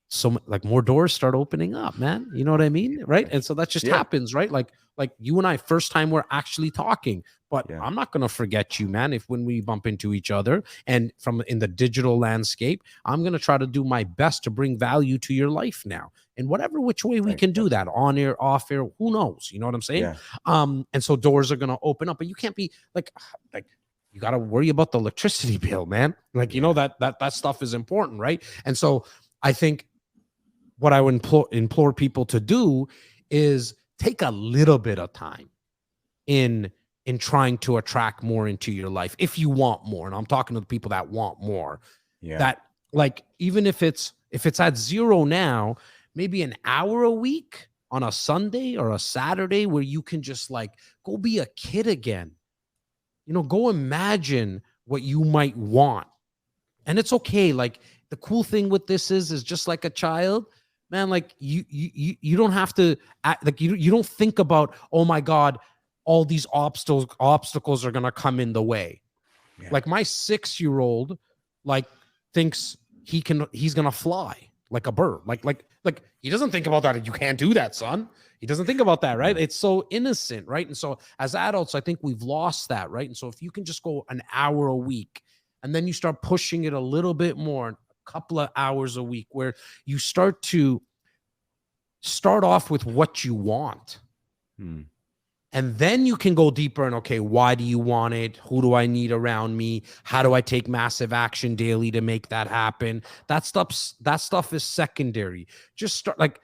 so like more doors start opening up, man. You know what I mean? Right. And so that just happens, right? Like you and I, first time we're actually talking, but I'm not going to forget you, man. If when we bump into each other and in the digital landscape, I'm going to try to do my best to bring value to your life now, in whatever which way we can do that, on air, off air, who knows? You know what I'm saying? Yeah. And so doors are going to open up, but you can't be like you got to worry about the electricity bill, man. Like, that stuff is important. Right. And so I think what I would implore people to do is take a little bit of time in trying to attract more into your life, if you want more. And I'm talking to the people that want more. Yeah. That, like, even if it's at 0 now, maybe an hour a week on a Sunday or a Saturday where you can just, like, go be a kid again. Go imagine what you might want. And it's okay. Like, the cool thing with this is just like a child, man, like you don't have to act, like you don't think about, oh my God, all these obstacles are going to come in the way. Yeah. Like, my 6-year-old, like, thinks he's going to fly like a bird. Like he doesn't think about that. You can't do that, son. He doesn't think about that, right? It's so innocent, right? And so as adults, I think we've lost that, right? And so if you can just go an hour a week, and then you start pushing it a little bit more, a couple of hours a week, where you start off with what you want. And then you can go deeper and, okay, why do you want it? Who do I need around me? How do I take massive action daily to make that happen? That stuff is secondary. Just start, like,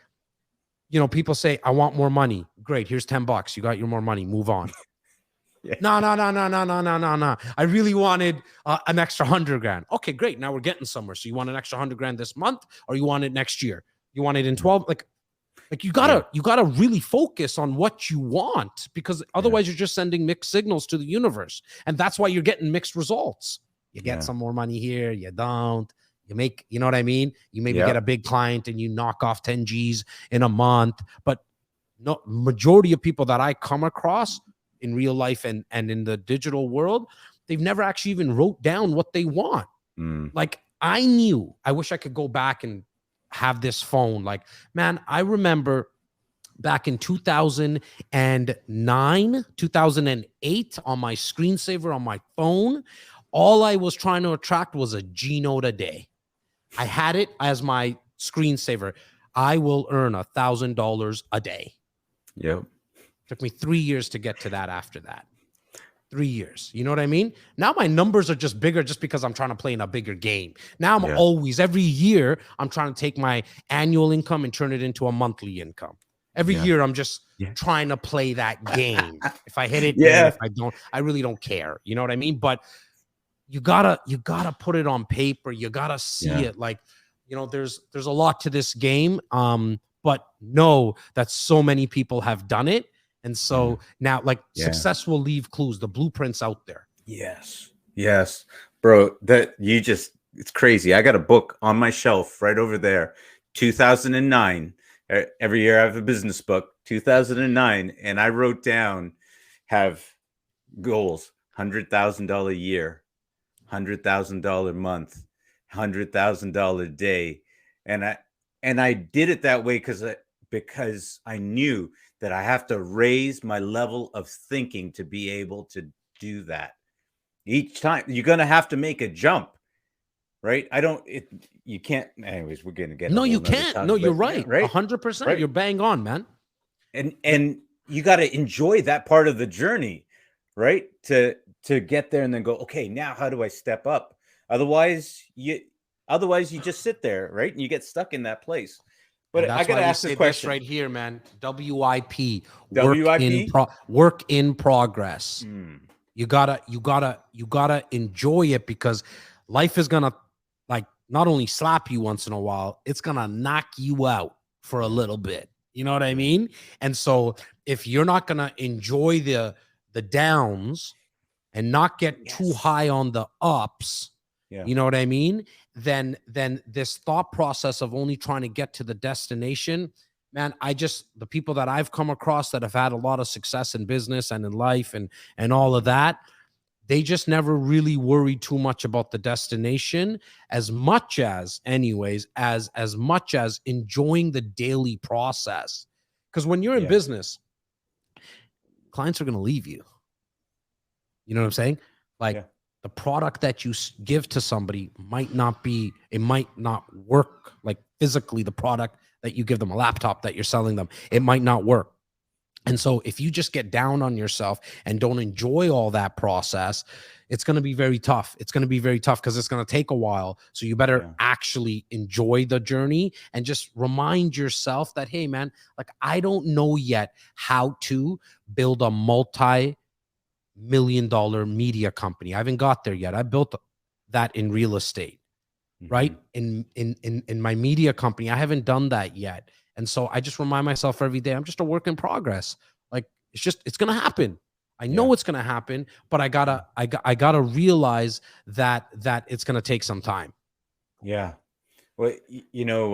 people say, I want more money. Great. Here's $10. You got your more money. Move on. No. I really wanted an extra $100,000. Okay, great. Now we're getting somewhere. So you want an extra $100,000 this month, or you want it next year? You want it in 12? Like, Like you gotta really focus on what you want, because otherwise you're just sending mixed signals to the universe. And that's why you're getting mixed results. You get some more money here, you don't. You make, you know what I mean? You maybe get a big client and you knock off 10 G's in a month. But no, majority of people that I come across in real life and in the digital world, they've never actually even wrote down what they want. Like I wish I could go back and have this phone. Like, man, I remember back in 2009, 2008 on my screensaver on my phone, all I was trying to attract was a G note a day. I had it as my screensaver. I will earn $1,000 a day. Yep. Took me 3 years to get to that after that. 3 years. You know what I mean? Now my numbers are just bigger just because I'm trying to play in a bigger game. Now I'm always, every year, I'm trying to take my annual income and turn it into a monthly income. Every year, I'm just trying to play that game. If I hit it, if I don't, I really don't care. You know what I mean? But you gotta put it on paper. You gotta see it. Like, you know, there's a lot to this game. But know that so many people have done it. And so now, like, success will leave clues. The blueprint's out there. Yes. Bro, it's crazy. I got a book on my shelf right over there, 2009. Every year I have a business book, 2009. And I wrote down, have goals, $100,000 a year, $100,000 month, $100,000 day. And I did it that way because I knew that I have to raise my level of thinking to be able to do that. Each time you're going to have to make a jump, right? You can't, anyways, we're going to get. No, you can't. No, you're right. 100%. You're bang on, man. And you got to enjoy that part of the journey, right? To get there and then go, okay, now how do I step up? Otherwise you just sit there, right? And you get stuck in that place. But I got to ask this question right here, man. WIP. WIP? Work in progress. You gotta enjoy it, because life is gonna, like, not only slap you once in a while, it's gonna knock you out for a little bit. You know what I mean? And so if you're not gonna enjoy the downs and not get too high on the ups, you know what I mean? Then this thought process of only trying to get to the destination, man, the people that I've come across that have had a lot of success in business and in life and all of that, they just never really worry too much about the destination as much as enjoying the daily process. Because when you're in business, clients are going to leave you. You know what I'm saying? Like, the product that you give to somebody might not work, like physically. The product that you give them, a laptop that you're selling them, it might not work. And so if you just get down on yourself and don't enjoy all that process, it's going to be very tough. It's going to be very tough because it's going to take a while. So you better actually enjoy the journey and just remind yourself that, hey, man, like, I don't know yet how to build a multi-million-dollar media company. I haven't got there yet. I built that in real estate, right? In my media company, I haven't done that yet. And so I just remind myself every day, I'm just a work in progress. Like, it's going to happen. I know it's going to happen, but I gotta realize that it's going to take some time. Yeah. Well, you know,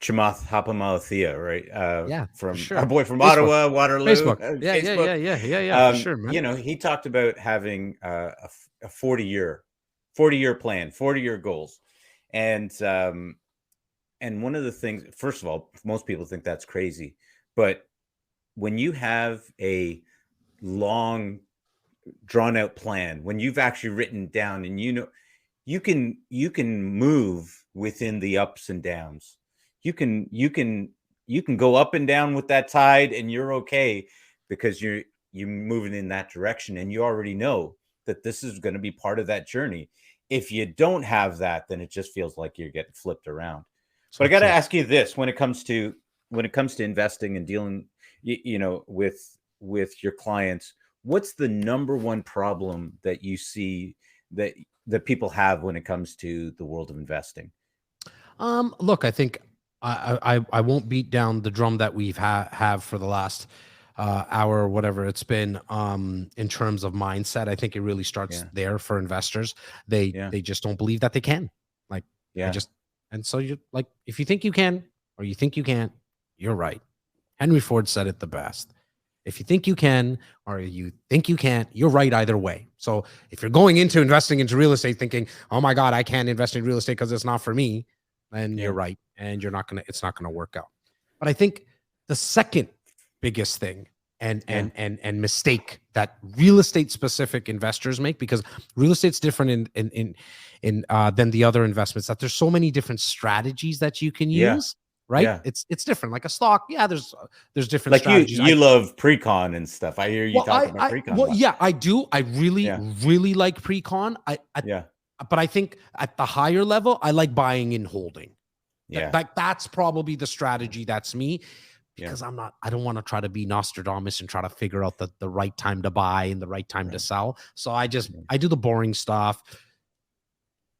Chamath Hapamalathea, right? From sure. Our boy from Facebook. Ottawa, Waterloo. Facebook. Yeah, for sure, man. You know, he talked about having a 40-year plan, 40-year goals. And one of the things, first of all, most people think that's crazy. But when you have a long, drawn out plan, when you've actually written down and you know, you can move within the ups and downs. You can go up and down with that tide and you're okay because you're moving in that direction and you already know that this is going to be part of that journey. If you don't have that, then it just feels like you're getting flipped around. But I got to ask you this: when it comes to investing and dealing, you know, with your clients, what's the number one problem that you see that people have when it comes to the world of investing? Look, I think I won't beat down the drum that we've have for the last hour or whatever it's been in terms of mindset. I think it really starts there for investors. They just don't believe that they can. Like and so you like, if you think you can or you think you can't, you're right. Henry Ford said it the best. If you think you can or you think you can't, you're right either way. So if you're going into investing into real estate thinking, oh my God, I can't invest in real estate because it's not for me, then you're right. And it's not gonna work out. But I think the second biggest thing and mistake that real estate specific investors make, because real estate's different in than the other investments, that there's so many different strategies that you can use. Right. Yeah. It's different. Like a stock. Yeah. There's different like strategies. You love pre-con and stuff. I hear you talking about pre-con. Well, yeah, I do. I really like pre-con. But I think at the higher level, I like buying and holding. Yeah. Like that's probably the strategy. That's me. Because I don't want to try to be Nostradamus and try to figure out the right time to buy and the right time to sell. So I do the boring stuff.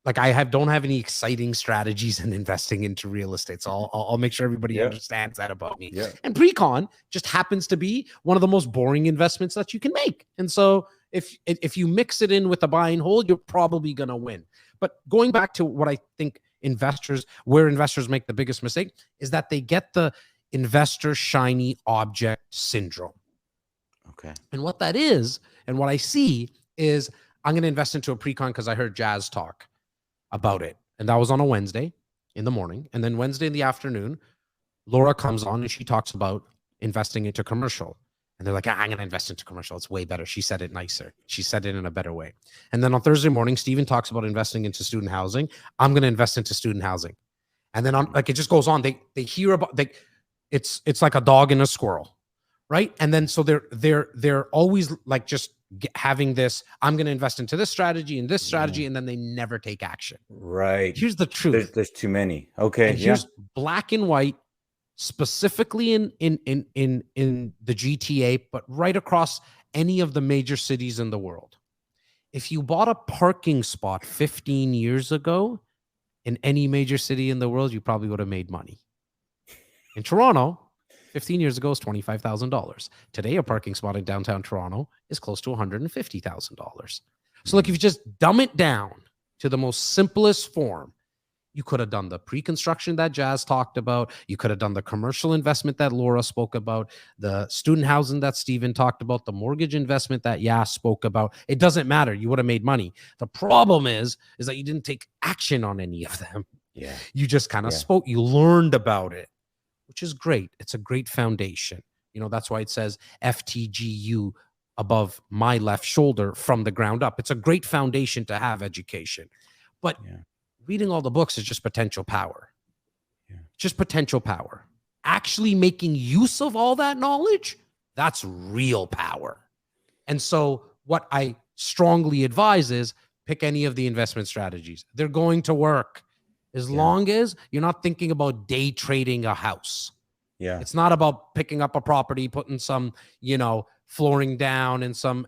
Like don't have any exciting strategies in investing into real estate. So I'll make sure everybody understands that about me. Yeah. And pre-con just happens to be one of the most boring investments that you can make. And so if you mix it in with a buy and hold, you're probably going to win. But going back to what I think where investors make the biggest mistake is that they get the investor shiny object syndrome. Okay. And what that is, and what I see is, I'm going to invest into a pre-con because I heard Jas talk about it. And that was on a Wednesday in the morning. And then Wednesday in the afternoon, Laura comes on and she talks about investing into commercial. And they're like, I'm going to invest into commercial. It's way better. She said it nicer. She said it in a better way. And then on Thursday morning, Steven talks about investing into student housing. I'm going to invest into student housing. And then it just goes on. They hear about, it's like a dog and a squirrel, right? And then so they're always like just having this, I'm going to invest into this strategy and this strategy, and then they never take action. Right. Here's the truth. There's too many. Okay. And here's black and white, specifically in the GTA, but right across any of the major cities in the world. If you bought a parking spot 15 years ago in any major city in the world, you probably would have made money. In Toronto, 15 years ago, was $25,000. Today, a parking spot in downtown Toronto is close to $150,000. So look, if you just dumb it down to the most simplest form, you could have done the pre-construction that Jas talked about. You could have done the commercial investment that Laura spoke about, the student housing that Steven talked about, the mortgage investment that Jas spoke about. It doesn't matter. You would have made money. The problem is that you didn't take action on any of them. Yeah. You just kind of spoke. You learned about it, which is great. It's a great foundation. You know, that's why it says FTGU above my left shoulder from the ground up. It's a great foundation to have education. But reading all the books is just potential power. Yeah. Just potential power. Actually making use of all that knowledge, that's real power. And so what I strongly advise is pick any of the investment strategies. They're going to work as long as you're not thinking about day trading a house. Yeah. It's not about picking up a property, putting some, flooring down and some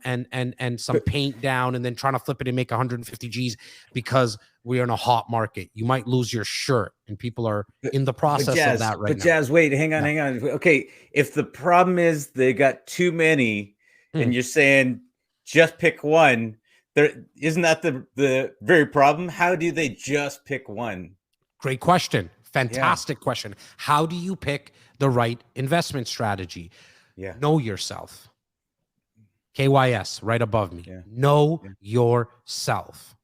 some paint down and then trying to flip it and make 150 G's because we're in a hot market. You might lose your shirt, and people are in the process of that right now. But Jas, wait, hang on. Okay, if the problem is they got too many and you're saying just pick one, isn't that the very problem? How do they just pick one? Great question. Fantastic question. How do you pick the right investment strategy? Yeah. Know yourself. KYS right above me. Yeah. Know yourself.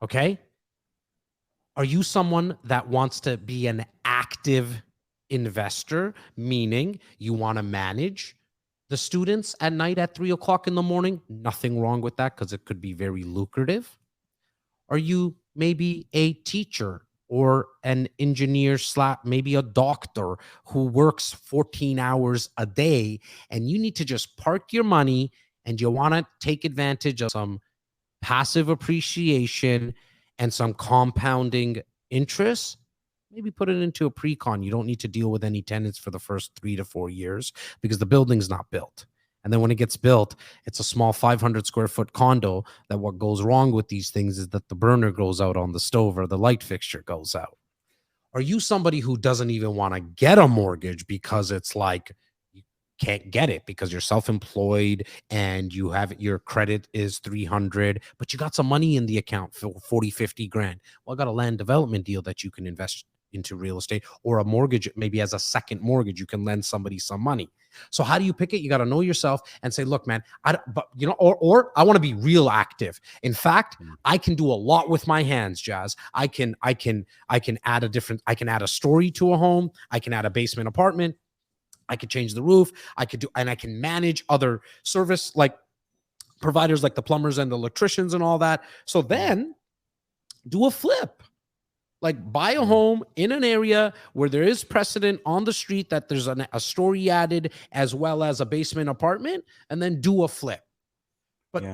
Okay? Are you someone that wants to be an active investor, meaning you want to manage the students at night at 3:00 in the morning? Nothing wrong with that because it could be very lucrative. Are you maybe a teacher or an engineer / maybe a doctor who works 14 hours a day, and you need to just park your money and you want to take advantage of some passive appreciation and some compounding interest? Maybe put it into a pre-con. You don't need to deal with any tenants for the first 3 to 4 years because the building's not built. And then when it gets built, it's a small 500 square foot condo that what goes wrong with these things is that the burner goes out on the stove or the light fixture goes out. Are you somebody who doesn't even want to get a mortgage because it's like you can't get it because you're self-employed and you have your credit is 300, but you got some money in the account for 40, 50 grand. Well, I got a land development deal that you can invest into real estate, or a mortgage, maybe as a second mortgage, you can lend somebody some money. So how do you pick it? You got to know yourself and say, look, man, or I want to be real active. In fact, I can do a lot with my hands, Jas. I can add a story to a home. I can add a basement apartment. I could change the roof. And I can manage other service like providers like the plumbers and the electricians and all that. So then do a flip. Like buy a home in an area where there is precedent on the street that there's a story added as well as a basement apartment, and then do a flip. But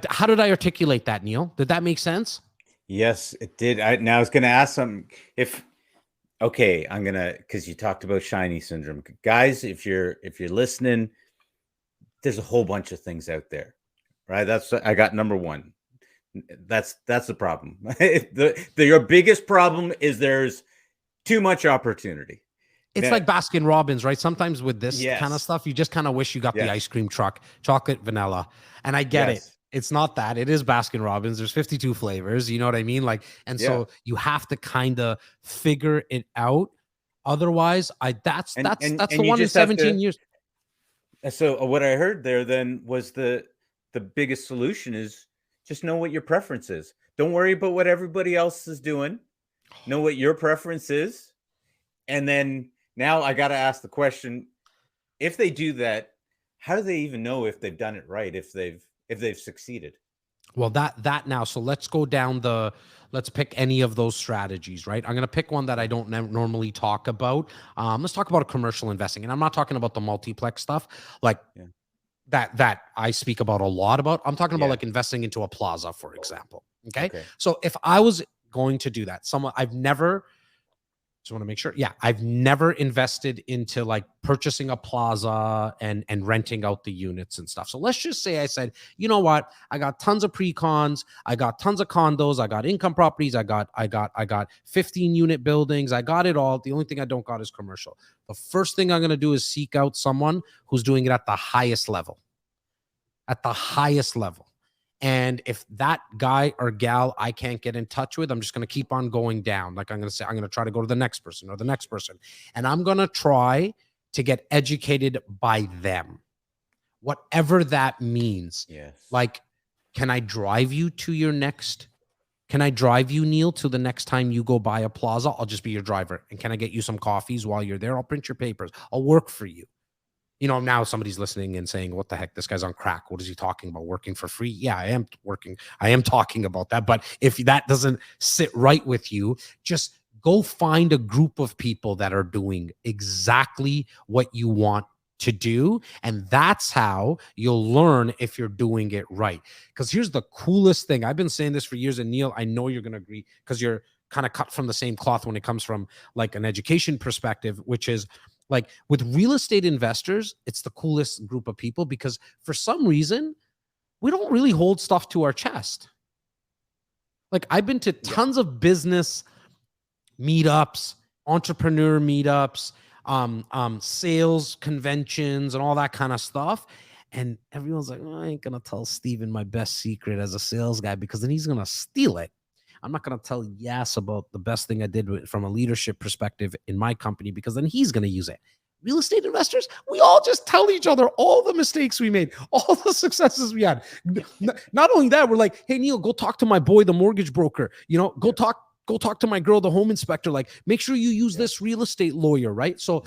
how did I articulate that, Neil? Did that make sense? Yes, it did. Now I was going to ask something. Because you talked about shiny syndrome, guys. If you're listening, there's a whole bunch of things out there, right? I got number one. That's the problem. Your biggest problem is there's too much opportunity. It's like Baskin Robbins, right? Sometimes with this kind of stuff, you just kind of wish you got the ice cream truck, chocolate, vanilla. And I get it. It's not that. It is Baskin Robbins. There's 52 flavors. You know what I mean? So you have to kind of figure it out. Otherwise, that's the one in 17 years. So what I heard there then was the biggest solution is just know what your preference is. Don't worry about what everybody else is doing. Know what your preference is. And then now I got to ask the question, if they do that, how do they even know if they've done it right, if they've succeeded? Well, that now, so let's go down let's pick any of those strategies, right? I'm going to pick one that I don't normally talk about. Let's talk about commercial investing. And I'm not talking about the multiplex stuff. That I speak about a lot about. I'm talking about like investing into a plaza, for example. Okay. So if I was going to do that, just want to make sure. Yeah. I've never invested into like purchasing a plaza and renting out the units and stuff. So let's just say I said, you know what? I got tons of pre-cons. I got tons of condos. I got income properties. I got 15 unit buildings. I got it all. The only thing I don't got is commercial. The first thing I'm going to do is seek out someone who's doing it at the highest level. And if that guy or gal I can't get in touch with, I'm just going to keep on going down. Like I'm going to try to go to the next person or the next person. And I'm going to try to get educated by them, whatever that means. Yes. Like, can I drive you, Neil, to the next time you go by a plaza? I'll just be your driver. And can I get you some coffees while you're there? I'll print your papers. I'll work for you. You know, now somebody's listening and saying, what the heck? This guy's on crack. What is he talking about? Working for free? Yeah, I am working. I am talking about that. But if that doesn't sit right with you, just go find a group of people that are doing exactly what you want to do. And that's how you'll learn if you're doing it right. Because here's the coolest thing. I've been saying this for years. And Neil, I know you're going to agree because you're kind of cut from the same cloth when it comes from like an education perspective, which is, like with real estate investors, it's the coolest group of people because for some reason, we don't really hold stuff to our chest. Like I've been to tons of business meetups, entrepreneur meetups, sales conventions and all that kind of stuff. And everyone's like, I ain't going to tell Steven my best secret as a sales guy because then he's going to steal it. I'm not going to tell Jas about the best thing I did from a leadership perspective in my company because then he's going to use it. Real estate investors, we all just tell each other all the mistakes we made, all the successes we had. Not only that, we're like, hey, Neil, go talk to my boy, the mortgage broker. You know, go talk to my girl, the home inspector. Like, make sure you use this real estate lawyer, right? So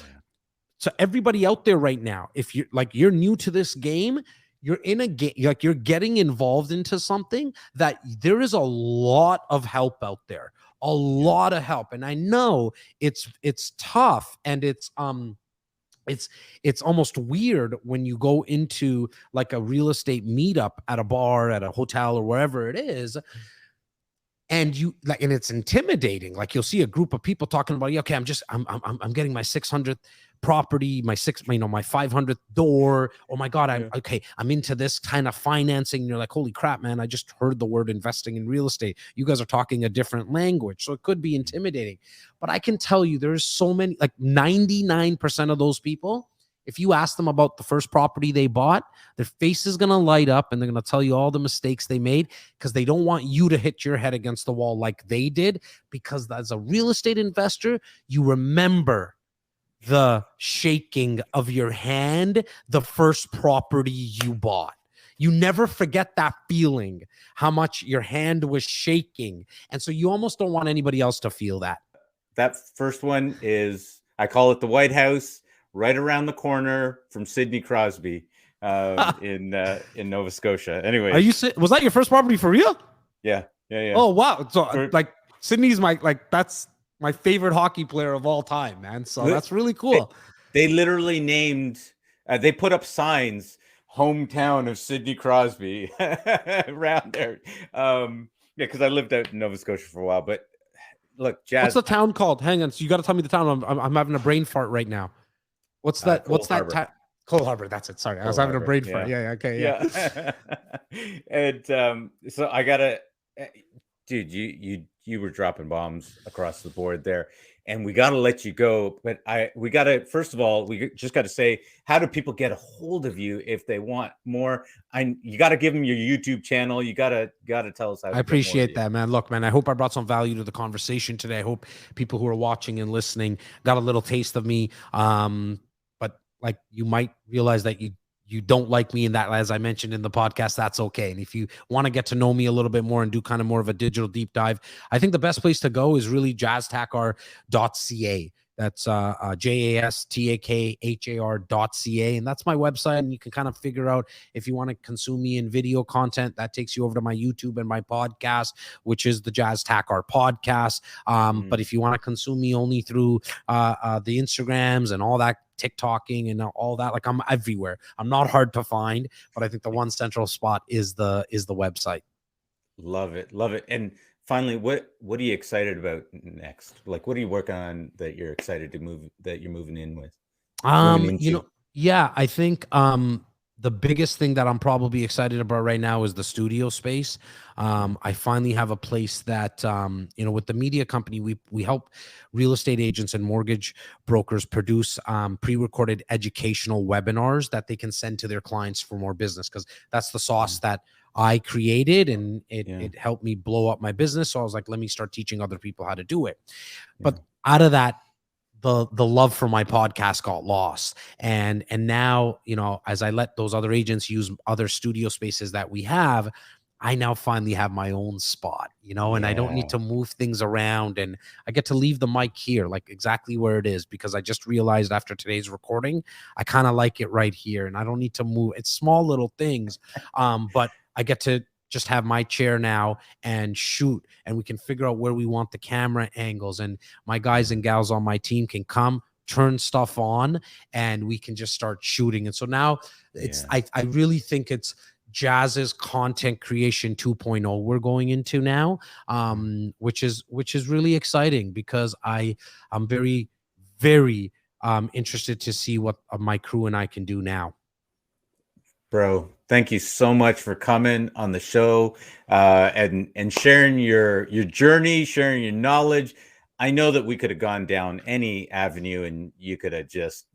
everybody out there right now, if you're new to this game, you're in a game, like you're getting involved into something that there is a lot of help out there, a lot of help. And I know it's tough and it's almost weird when you go into like a real estate meetup at a bar, at a hotel or wherever it is. and you like, and it's intimidating. Like you'll see a group of people talking about, yeah, okay, I'm getting my 600th property, my 500th door. Oh my God, I'm into this kind of financing. And you're like, holy crap, man, I just heard the word investing in real estate. You guys are talking a different language. So it could be intimidating. But I can tell you there's so many, like 99% of those people, if you ask them about the first property they bought, their face is going to light up and they're going to tell you all the mistakes they made because they don't want you to hit your head against the wall like they did. Because as a real estate investor, you remember the shaking of your hand the first property you bought. You never forget that feeling, how much your hand was shaking. And so you almost don't want anybody else to feel that. That first one is, I call it the White House, right around the corner from Sidney Crosby in Nova Scotia. Anyway, was that your first property for real? Yeah. Oh wow! So like Sydney's that's my favorite hockey player of all time, man. So that's really cool. They literally named, they put up signs, hometown of Sidney Crosby around there. Because I lived out in Nova Scotia for a while. But look, Jas. What's the town called? Hang on, so you got to tell me the town. I'm having a brain fart right now. What's that? What's that town? Cole Harbor. That's it. Sorry, I was having a brain fart. Yeah. Okay. Yeah. And so I gotta, dude, you were dropping bombs across the board there, and we got to let you go. But we got to, first of all, we just got to say, how do people get a hold of you if they want more? You got to give them your YouTube channel. You got to tell us how. I appreciate that, man. Look, man, I hope I brought some value to the conversation today. I hope people who are watching and listening got a little taste of me. But like, you might realize that you don't like me in that, as I mentioned in the podcast, that's okay. And if you want to get to know me a little bit more and do kind of more of a digital deep dive, I think the best place to go is really jastakhar.ca. That's jastakhar.ca. And that's my website. And you can kind of figure out if you want to consume me in video content, that takes you over to my YouTube and my podcast, which is the Jas Takhar Podcast. But if you want to consume me only through the Instagrams and all that, TikToking and all that, like I'm everywhere. I'm not hard to find, but I think the one central spot is the website. Love it. And finally, what are you excited about next? Like, what are you working on that you're excited to you're moving in with? I think the biggest thing that I'm probably excited about right now is the studio space. I finally have a place that, with the media company, we help real estate agents and mortgage brokers produce pre-recorded educational webinars that they can send to their clients for more business, because that's the sauce that I created, and it helped me blow up my business. So I was like, let me start teaching other people how to do it. But out of that, the love for my podcast got lost. And now, as I let those other agents use other studio spaces that we have, I now finally have my own spot, and I don't need to move things around, and I get to leave the mic here, like exactly where it is, because I just realized after today's recording, I kind of like it right here, and I don't need to move. It's small little things, but I get to just have my chair now and shoot, and we can figure out where we want the camera angles, and my guys and gals on my team can come turn stuff on, and we can just start shooting. And so now I really think it's Jas's content creation 2.0 we're going into now, which is really exciting, because I'm very, very interested to see what my crew and I can do now. Bro, thank you so much for coming on the show and sharing your journey, sharing your knowledge. I know that we could have gone down any avenue and you could have just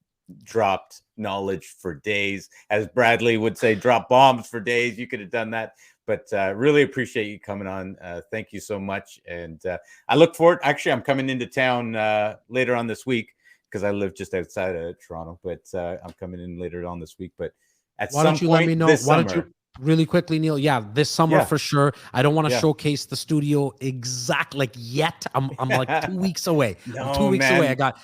dropped knowledge for days. As Bradley would say, drop bombs for days. You could have done that. But really appreciate you coming on. Thank you so much. And I look forward. Actually, I'm coming into town later on this week, because I live just outside of Toronto. But I'm coming in later on this week. But why don't you let me know? Why don't you really quickly, Neil? Yeah, this summer for sure. I don't want to showcase the studio exactly yet. I'm like 2 weeks away. I'm 2 weeks away. I got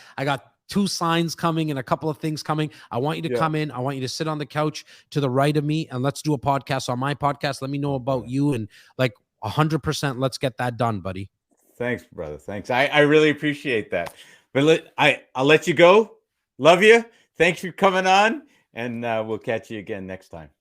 2 signs coming and a couple of things coming. I want you to come in. I want you to sit on the couch to the right of me, and let's do a podcast on my podcast. Let me know about you, and like 100%, let's get that done, buddy. Thanks, brother. Thanks. I really appreciate that. But I'll let you go. Love you. Thanks for coming on. And we'll catch you again next time.